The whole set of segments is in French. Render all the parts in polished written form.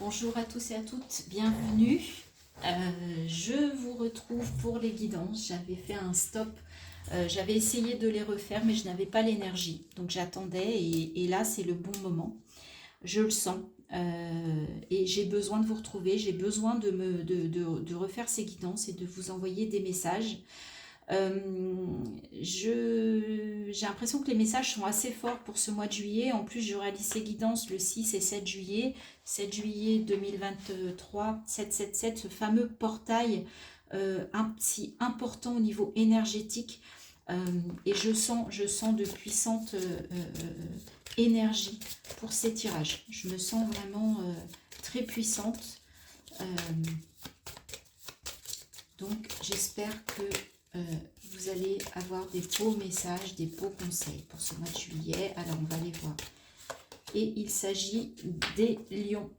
Bonjour à tous et à toutes, bienvenue. Je vous retrouve pour les guidances. J'avais fait un stop, j'avais essayé de les refaire mais je n'avais pas l'énergie. Donc j'attendais et là c'est le bon moment. Je le sens et j'ai besoin de vous retrouver. J'ai besoin de refaire ces guidances et de vous envoyer des messages. J'ai l'impression que les messages sont assez forts pour ce mois de juillet. En plus, je réalise ces guidances le 6 et 7 juillet. 7 juillet 2023, 777, ce fameux portail si important au niveau énergétique. Et je sens de puissantes énergies pour ces tirages. Je me sens vraiment très puissante. Donc, j'espère que vous allez avoir des beaux messages, des beaux conseils pour ce mois de juillet. Alors, on va les voir. Et il s'agit des lions.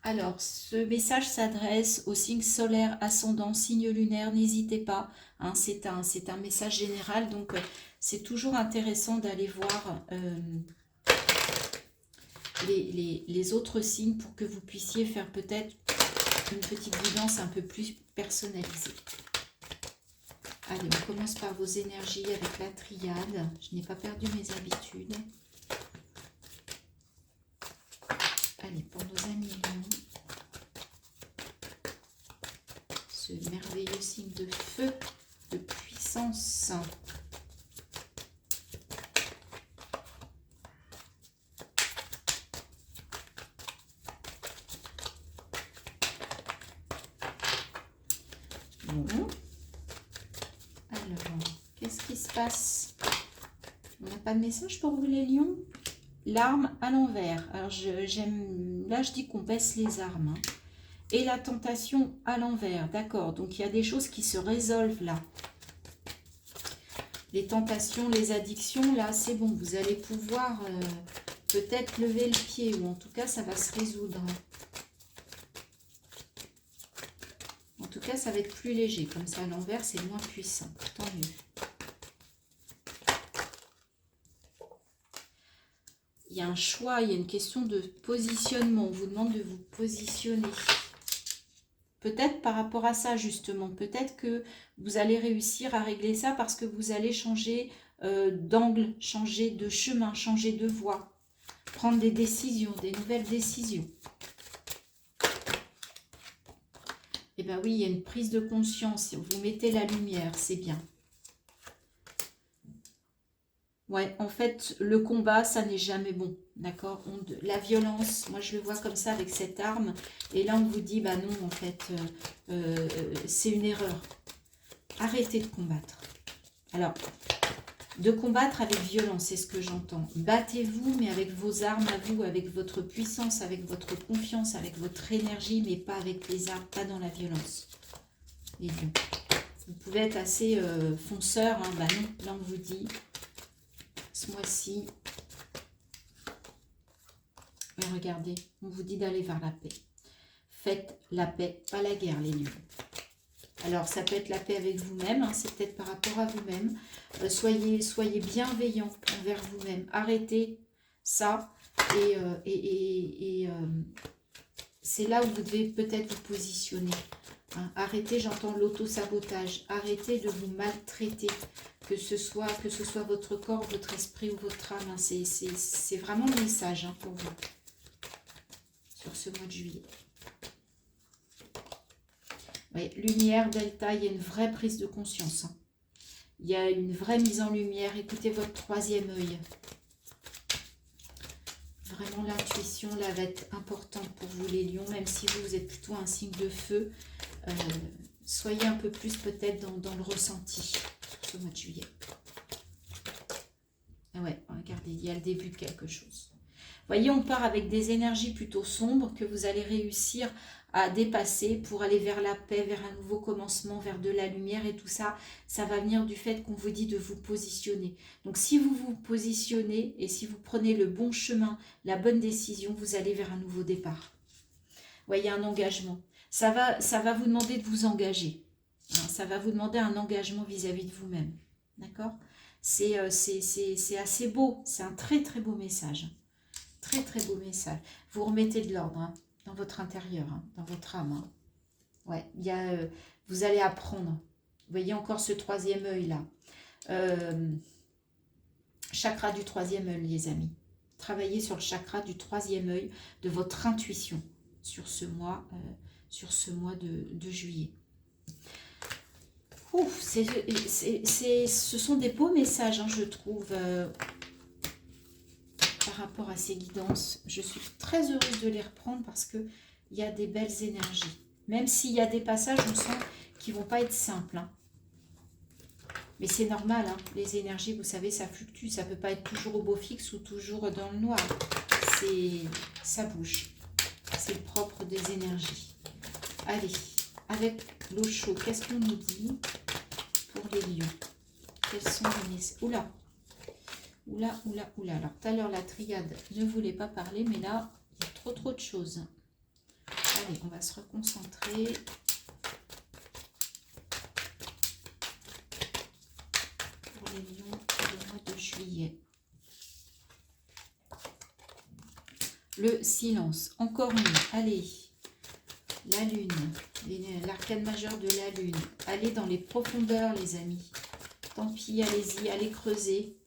Alors, ce message s'adresse aux signes solaires, ascendants, signes lunaires. N'hésitez pas, hein, c'est un message général. Donc, c'est toujours intéressant d'aller voir les autres signes pour que vous puissiez faire peut-être une petite guidance un peu plus personnalisée. Allez, on commence par vos énergies avec la triade. Je n'ai pas perdu mes habitudes. Allez, pour nos amis lions, ce merveilleux signe de feu, de puissance. Bon. Alors, qu'est-ce qui se passe? On n'a pas de message pour vous les lions? L'arme à l'envers. Alors, là, je dis qu'on baisse les armes. Hein. Et la tentation à l'envers. D'accord. Donc, il y a des choses qui se résolvent là. Les tentations, les addictions, là, c'est bon. Vous allez pouvoir peut-être lever le pied. Ou en tout cas, ça va se résoudre. En tout cas, ça va être plus léger. Comme ça, à l'envers, c'est moins puissant. Tant mieux. Il y a un choix, il y a une question de positionnement. On vous demande de vous positionner. Peut-être par rapport à ça, justement. Peut-être que vous allez réussir à régler ça parce que vous allez changer d'angle, changer de chemin, changer de voie. Prendre des décisions, des nouvelles décisions. Eh bien oui, il y a une prise de conscience. Vous mettez la lumière, c'est bien. Ouais, en fait, le combat, ça n'est jamais bon, d'accord? La violence, moi je le vois comme ça avec cette arme. Et là, on vous dit, bah non, en fait, c'est une erreur. Arrêtez de combattre. Alors, de combattre avec violence, c'est ce que j'entends. Battez-vous, mais avec vos armes à vous, avec votre puissance, avec votre confiance, avec votre énergie, mais pas avec les armes, pas dans la violence. Les lions. Vous pouvez être assez fonceur, hein, bah non, là on vous dit... Ce mois-ci, mais regardez, on vous dit d'aller vers la paix. Faites la paix, pas la guerre, les lions. Alors, ça peut être la paix avec vous-même, hein, c'est peut-être par rapport à vous-même. Soyez bienveillant envers vous-même. Arrêtez ça et c'est là où vous devez peut-être vous positionner. Hein. Arrêtez, j'entends l'auto-sabotage. Arrêtez de vous maltraiter. Que ce soit votre corps, votre esprit ou votre âme. Hein. C'est vraiment le message hein, pour vous. Sur ce mois de juillet. Oui, lumière, delta, il y a une vraie prise de conscience. Hein. Il y a une vraie mise en lumière. Écoutez votre troisième œil. Vraiment, l'intuition, là, va être importante pour vous, les lions. Même si vous êtes plutôt un signe de feu. Soyez un peu plus peut-être dans le ressenti. Ce mois de juillet. Ah ouais, regardez, il y a le début de quelque chose. Vous voyez, on part avec des énergies plutôt sombres que vous allez réussir à dépasser pour aller vers la paix, vers un nouveau commencement, vers de la lumière et tout ça. Ça va venir du fait qu'on vous dit de vous positionner. Donc, si vous vous positionnez et si vous prenez le bon chemin, la bonne décision, vous allez vers un nouveau départ. Vous voyez, un engagement. Ça va vous demander de vous engager. Hein, ça va vous demander un engagement vis-à-vis de vous-même. D'accord ? C'est assez beau. C'est un très très beau message. Très très beau message. Vous remettez de l'ordre. Hein. dans votre intérieur, hein, dans votre âme. Hein. Ouais, il y a, vous allez apprendre. Vous voyez encore ce troisième œil là. Chakra du troisième œil, les amis. Travaillez sur le chakra du troisième œil de votre intuition sur ce mois de juillet. Ouf, ce sont des beaux messages, hein, je trouve, par rapport à ces guidances. Je suis très heureuse de les reprendre parce qu'il y a des belles énergies. Même s'il y a des passages, on sent qui ne vont pas être simples. Hein. Mais c'est normal, hein. Les énergies, vous savez, ça fluctue. Ça ne peut pas être toujours au beau fixe ou toujours dans le noir. Ça bouge. C'est le propre des énergies. Allez, avec l'eau chaude, qu'est-ce qu'on nous dit pour les lions? Quels sont les messages? Oula, oula, oula, oula. Alors, tout à l'heure, la triade ne voulait pas parler, mais là, il y a trop de choses. Allez, on va se reconcentrer. Pour les lions, le mois de juillet. Le silence. Encore une. Allez. La lune. L'arcane majeur de la lune. Allez dans les profondeurs, les amis. Tant pis, allez-y, allez creuser.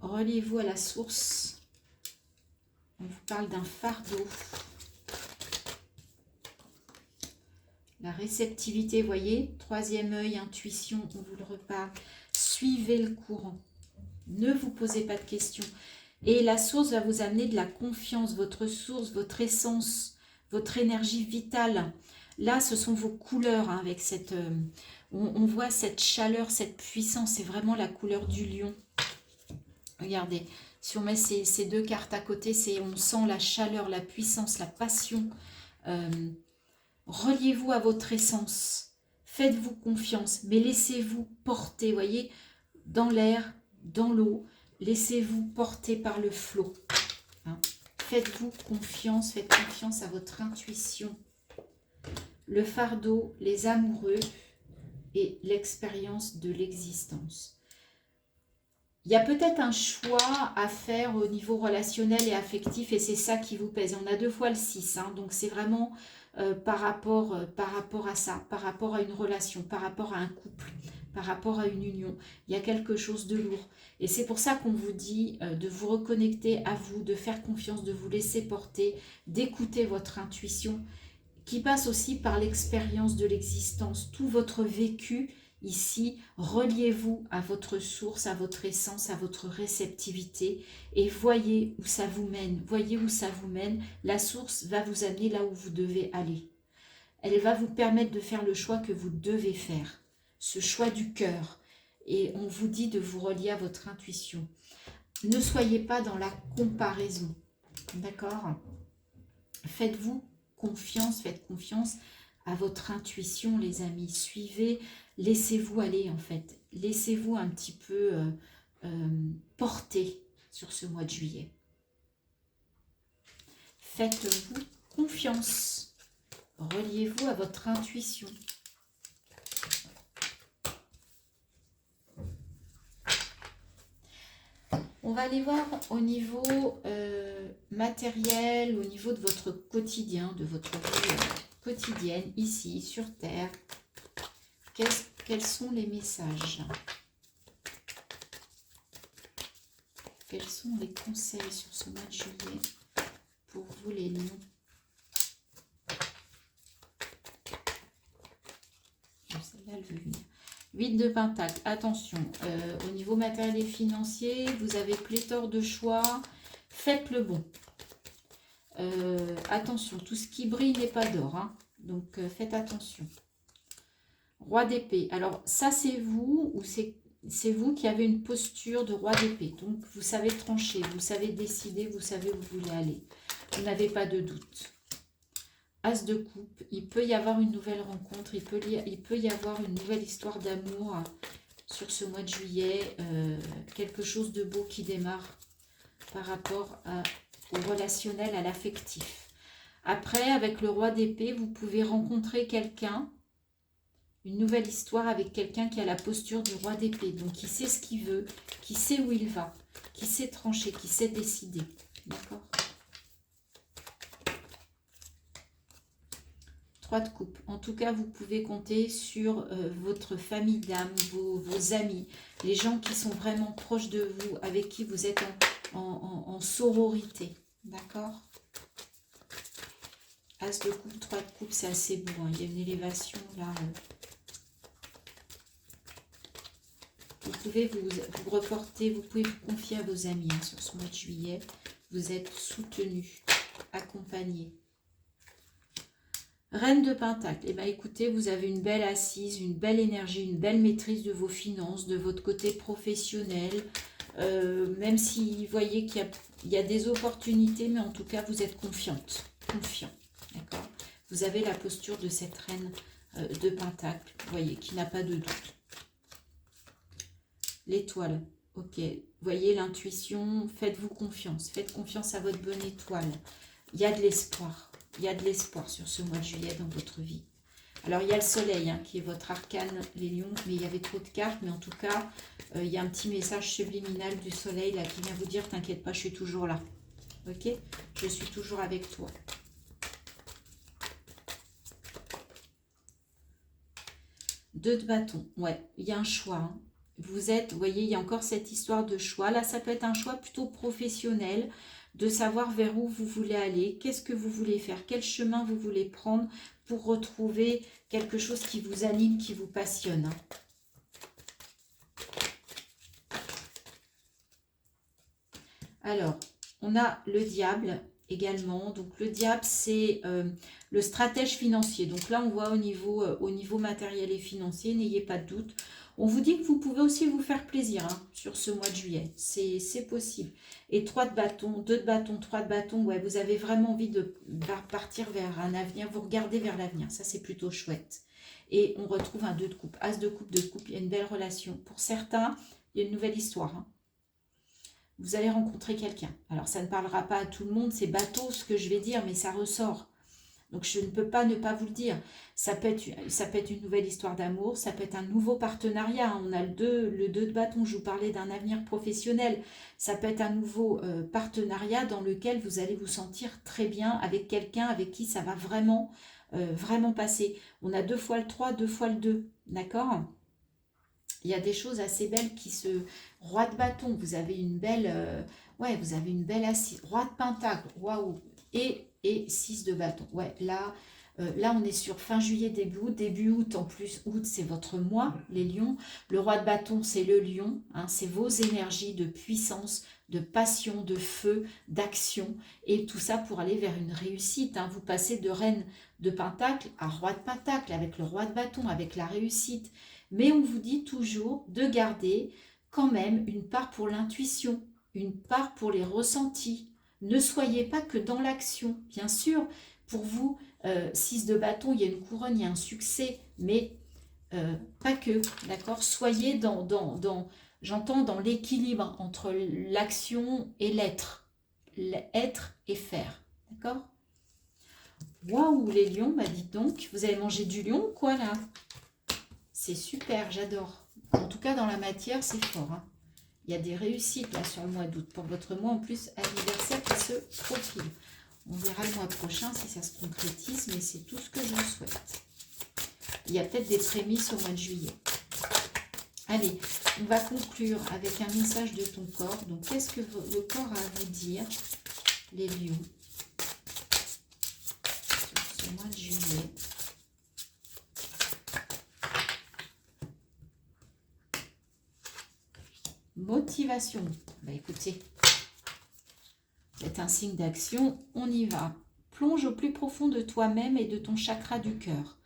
Reliez-vous à la source. On vous parle d'un fardeau. La réceptivité, voyez, troisième œil, intuition, on vous le reparle. Suivez le courant. Ne vous posez pas de questions. Et la source va vous amener de la confiance, votre source, votre essence, votre énergie vitale. Là, ce sont vos couleurs, hein, avec cette... on voit cette chaleur, cette puissance, c'est vraiment la couleur du lion. Regardez, si on met ces deux cartes à côté, on sent la chaleur, la puissance, la passion. Reliez-vous à votre essence, faites-vous confiance, mais laissez-vous porter, voyez, dans l'air, dans l'eau, laissez-vous porter par le flot. Hein. Faites-vous confiance, faites confiance à votre intuition. Le fardeau, les amoureux et l'expérience de l'existence. Il y a peut-être un choix à faire au niveau relationnel et affectif et c'est ça qui vous pèse. On a 2 fois le 6, hein, donc c'est vraiment par rapport à ça, par rapport à une relation, par rapport à un couple, par rapport à une union. Il y a quelque chose de lourd. Et c'est pour ça qu'on vous dit de vous reconnecter à vous, de faire confiance, de vous laisser porter, d'écouter votre intuition qui passe aussi par l'expérience de l'existence. Tout votre vécu ici, reliez-vous à votre source, à votre essence, à votre réceptivité et voyez où ça vous mène. Voyez où ça vous mène. La source va vous amener là où vous devez aller. Elle va vous permettre de faire le choix que vous devez faire. Ce choix du cœur. Et on vous dit de vous relier à votre intuition. Ne soyez pas dans la comparaison. D'accord? Faites-vous confiance, faites confiance à votre intuition, les amis. Suivez, laissez-vous aller, en fait. Laissez-vous un petit peu porter sur ce mois de juillet. Faites-vous confiance. Reliez-vous à votre intuition. On va aller voir au niveau matériel, au niveau de votre quotidien, de votre vie quotidienne, ici, sur Terre. Quels sont les messages? Quels sont les conseils sur ce mois de juillet pour vous les lions? Celle-là, elle veut venir. 8 de Pentacle, attention, au niveau matériel et financier, vous avez pléthore de choix, faites le bon. Attention, tout ce qui brille n'est pas d'or, hein, donc faites attention. Roi d'épée, alors ça c'est vous ou c'est vous qui avez une posture de roi d'épée, donc vous savez trancher, vous savez décider, vous savez où vous voulez aller, vous n'avez pas de doute. As de coupe, il peut y avoir une nouvelle rencontre, il peut y avoir une nouvelle histoire d'amour sur ce mois de juillet, quelque chose de beau qui démarre par rapport au relationnel, à l'affectif. Après, avec le roi d'épée, vous pouvez rencontrer quelqu'un, une nouvelle histoire avec quelqu'un qui a la posture du roi d'épée, donc qui sait ce qu'il veut, qui sait où il va, qui sait trancher, qui sait décider. D'accord ? 3 de coupe. En tout cas, vous pouvez compter sur votre famille d'âme, vos amis, les gens qui sont vraiment proches de vous, avec qui vous êtes en sororité. D'accord? As de coupe, 3 de coupe, c'est assez beau. Hein. Il y a une élévation là. Vous pouvez vous reporter, vous pouvez vous confier à vos amis hein, sur ce mois de juillet. Vous êtes soutenu, accompagné. Reine de Pentacle, eh bien écoutez, vous avez une belle assise, une belle énergie, une belle maîtrise de vos finances, de votre côté professionnel. Même si vous voyez qu'il y a des opportunités, mais en tout cas, vous êtes confiante, confiant. D'accord? Vous avez la posture de cette reine de Pentacle, vous voyez, qui n'a pas de doute. L'étoile, ok. Vous voyez l'intuition, faites-vous confiance. Faites confiance à votre bonne étoile. Il y a de l'espoir. Il y a de l'espoir sur ce mois de juillet dans votre vie. Alors, il y a le soleil hein, qui est votre arcane, les lions. Mais il y avait trop de cartes. Mais en tout cas, il y a un petit message subliminal du soleil là qui vient vous dire, t'inquiète pas, je suis toujours là. Ok? Je suis toujours avec toi. Deux de bâton. Ouais, il y a un choix. Hein. Vous êtes, vous voyez, il y a encore cette histoire de choix. Là, ça peut être un choix plutôt professionnel, de savoir vers où vous voulez aller, qu'est-ce que vous voulez faire, quel chemin vous voulez prendre pour retrouver quelque chose qui vous anime, qui vous passionne. Alors, on a le diable également. Donc, le diable, c'est le stratège financier. Donc là, on voit au niveau matériel et financier, n'ayez pas de doute. On vous dit que vous pouvez aussi vous faire plaisir hein, sur ce mois de juillet. C'est possible. Et 3 de bâton, 2 de bâton, 3 de bâton. Ouais, vous avez vraiment envie de partir vers un avenir. Vous regardez vers l'avenir. Ça, c'est plutôt chouette. Et on retrouve un 2 de coupe. As de coupe, 2 de coupe. Il y a une belle relation. Pour certains, il y a une nouvelle histoire. Hein. Vous allez rencontrer quelqu'un. Alors, ça ne parlera pas à tout le monde. C'est bateau ce que je vais dire, mais ça ressort. Donc, je ne peux pas ne pas vous le dire. Ça peut être une nouvelle histoire d'amour, ça peut être un nouveau partenariat. On a le 2 de bâton, je vous parlais d'un avenir professionnel. Ça peut être un nouveau partenariat dans lequel vous allez vous sentir très bien avec quelqu'un avec qui ça va vraiment, vraiment passer. On a 2 fois le 3, 2 fois le 2, d'accord ? Il y a des choses assez belles qui se... Roi de bâton, vous avez une belle... ouais, vous avez une belle assise. Roi de pentacle, waouh. Et 6 de bâton. Ouais, là, on est sur fin juillet, début août. Début août, en plus, août, c'est votre mois, les lions. Le roi de bâton, c'est le lion. Hein, c'est vos énergies de puissance, de passion, de feu, d'action. Et tout ça pour aller vers une réussite. Hein. Vous passez de reine de pentacle à roi de pentacle, avec le roi de bâton, avec la réussite. Mais on vous dit toujours de garder quand même une part pour l'intuition, une part pour les ressentis. Ne soyez pas que dans l'action. Bien sûr, pour vous, 6 de bâton, il y a une couronne, il y a un succès, mais pas que, d'accord? Soyez j'entends dans l'équilibre entre l'action et l'être. L'être et faire, d'accord? Waouh, les lions, bah dites donc, vous avez mangé du lion ou quoi là? C'est super, j'adore. En tout cas, dans la matière, c'est fort. Hein. Il y a des réussites là sur le mois d'août. Pour votre mois en plus anniversaire qui se profile. On verra le mois prochain si ça se concrétise, mais c'est tout ce que je vous souhaite. Il y a peut-être des prémices au mois de juillet. Allez, on va conclure avec un message de ton corps. Donc, qu'est-ce que le corps a à vous dire, les lions, sur ce mois de juillet? Motivation. Bah, écoutez, c'est un signe d'action, on y va. Plonge au plus profond de toi-même et de ton chakra du cœur.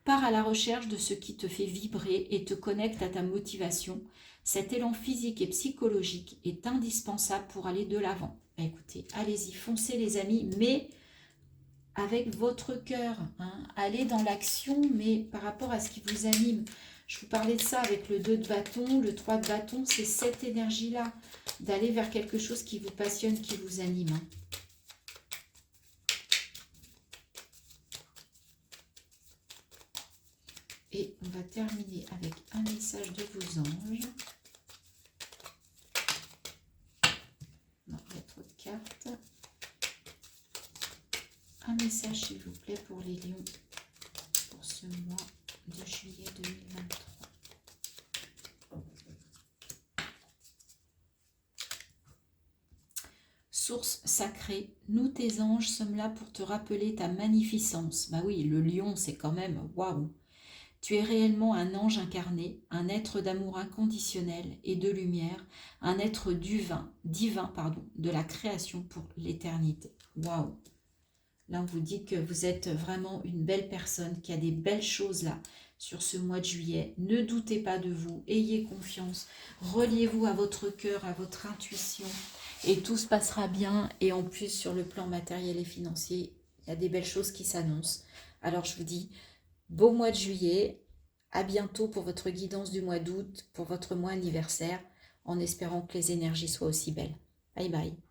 Pars à la recherche de ce qui te fait vibrer et te connecte à ta motivation. Cet élan physique et psychologique est indispensable pour aller de l'avant. Bah, écoutez, allez-y, foncez les amis, mais avec votre cœur. Hein. Allez dans l'action, mais par rapport à ce qui vous anime. Je vous parlais de ça avec le 2 de bâton, le 3 de bâton, c'est cette énergie-là, d'aller vers quelque chose qui vous passionne, qui vous anime. Hein. Et on va terminer avec un message de vos anges. Non, il y a trop de cartes. Un message, s'il vous plaît, pour les lions ce mois de juillet 2023. Source sacrée, nous tes anges sommes là pour te rappeler ta magnificence. Bah oui, le lion, c'est quand même waouh. Tu es réellement un ange incarné, un être d'amour inconditionnel et de lumière, un être divin, de la création pour l'éternité. Waouh. Là, on vous dit que vous êtes vraiment une belle personne, qu'il y a des belles choses là sur ce mois de juillet. Ne doutez pas de vous, ayez confiance, reliez-vous à votre cœur, à votre intuition et tout se passera bien. Et en plus, sur le plan matériel et financier, il y a des belles choses qui s'annoncent. Alors, je vous dis, beau mois de juillet, à bientôt pour votre guidance du mois d'août, pour votre mois anniversaire, en espérant que les énergies soient aussi belles. Bye bye.